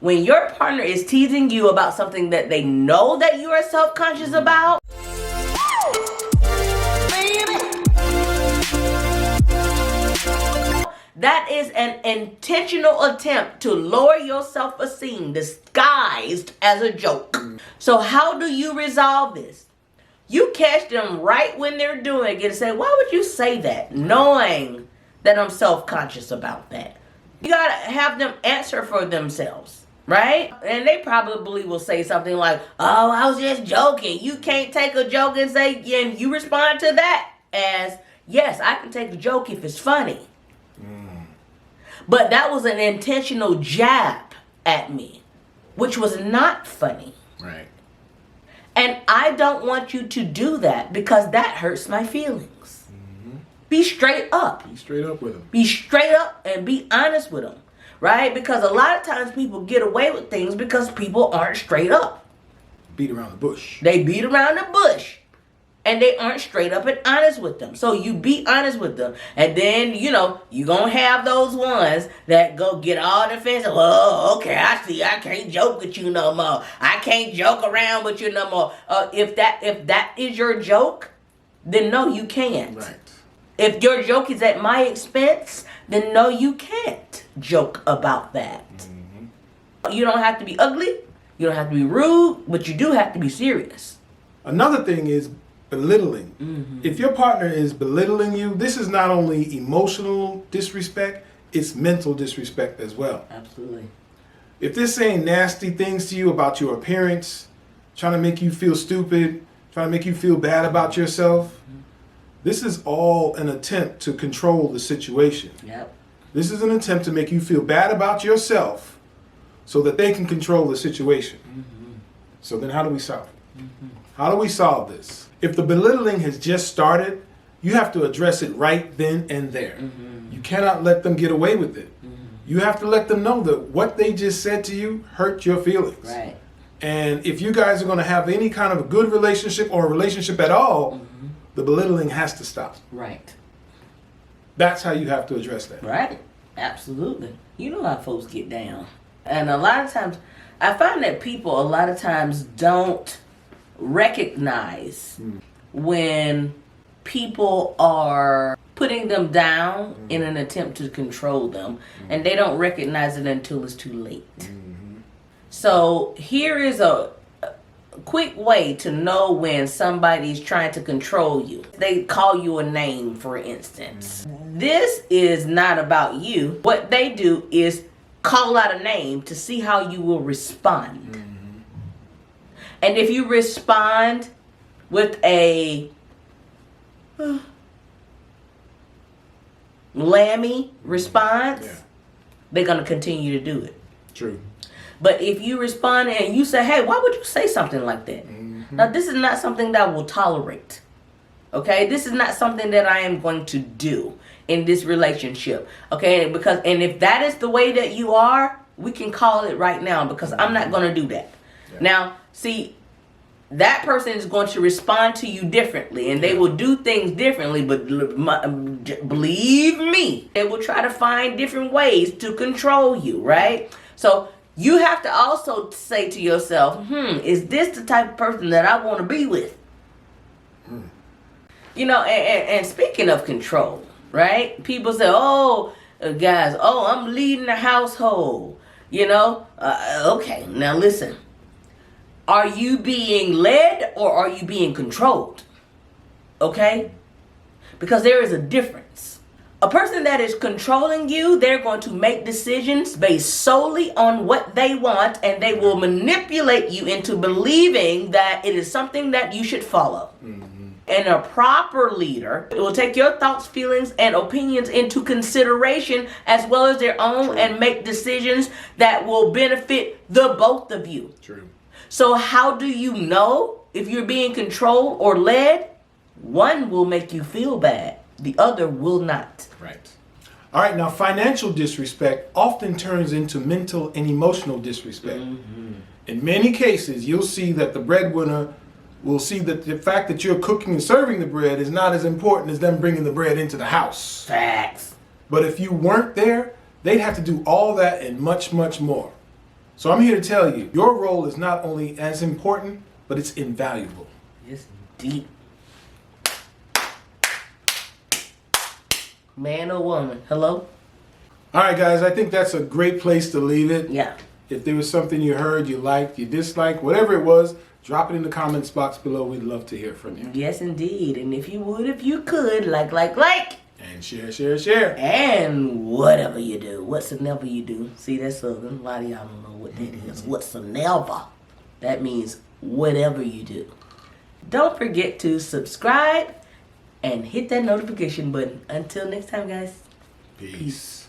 When your partner is teasing you about something that they know that you are self-conscious about, that is an intentional attempt to lower your self-esteem disguised as a joke. So how do you resolve this? You catch them right when they're doing it and say, why would you say that? Knowing that I'm self-conscious about that. You gotta have them answer for themselves, right? And they probably will say something like, oh, I was just joking. You can't take a joke and say, and you respond to that as, yes, I can take a joke if it's funny. But that was an intentional jab at me, which was not funny. Right. And I don't want you to do that because that hurts my feelings. Be straight up. Be straight up with them. Be straight up and be honest with them, right? Because a lot of times people get away with things because people aren't straight up. Beat around the bush. They beat around the bush. And they aren't straight up and honest with them. So you be honest with them. And then, you're going to have those ones that go get all defensive. Oh, okay, I see. I can't joke with you no more. I can't joke around with you no more. If that is your joke, then no, you can't. Right. If your joke is at my expense, then no, you can't joke about that. You don't have to be ugly. You don't have to be rude. But you do have to be serious. Another thing is belittling. If your partner is belittling you, this is not only emotional disrespect, it's mental disrespect as well. Absolutely. If they're saying nasty things to you about your appearance, trying to make you feel stupid, trying to make you feel bad about yourself, this is all an attempt to control the situation. Yep. This is an attempt to make you feel bad about yourself so that they can control the situation. So then how do we solve it? How do we solve this? If the belittling has just started, you have to address it right then and there. You cannot let them get away with it. You have to let them know that what they just said to you hurt your feelings. Right. And if you guys are going to have any kind of a good relationship or a relationship at all, the belittling has to stop. Right. That's how you have to address that. Right. Absolutely. You know how folks get down. And a lot of times, I find that people a lot of times don't recognize when people are putting them down in an attempt to control them, and they don't recognize it until it's too late. So here is a quick way to know when somebody's trying to control you. They call you a name, for instance. This is not about you. What they do is call out a name to see how you will respond. And if you respond with a lammy response, they're going to continue to do it. True. But if you respond and you say, hey, why would you say something like that? Now, this is not something that I will tolerate. Okay? This is not something that I am going to do in this relationship. Okay? And if that is the way that you are, we can call it right now because I'm not going to do that. Now, see, that person is going to respond to you differently and they will do things differently, but believe me, they will try to find different ways to control you, right? So you have to also say to yourself, is this the type of person that I want to be with? And speaking of control, right? People say, guys, I'm leading the household, okay, now listen. Are you being led or are you being controlled? Okay? Because there is a difference. A person that is controlling you, they're going to make decisions based solely on what they want, and they will manipulate you into believing that it is something that you should follow. And a proper leader will take your thoughts, feelings, and opinions into consideration as well as their own and make decisions that will benefit the both of you. True. So how do you know if you're being controlled or led? One will make you feel bad. The other will not. Right. All right. Now, financial disrespect often turns into mental and emotional disrespect. In many cases, you'll see that the breadwinner will see that the fact that you're cooking and serving the bread is not as important as them bringing the bread into the house. Facts. But if you weren't there, they'd have to do all that and much, much more. So I'm here to tell you, your role is not only as important, but it's invaluable. It's deep. Man or woman, hello? All right, guys, I think that's a great place to leave it. Yeah. If there was something you heard, you liked, you disliked, whatever it was, drop it in the comments box below. We'd love to hear from you. Yes, indeed. And if you would, if you could, like. And share. And whatever you do, whatsoever you do. See, that's Southern. A lot of y'all don't know what that is. Whatsoever. That means whatever you do. Don't forget to subscribe and hit that notification button. Until next time, guys. Peace.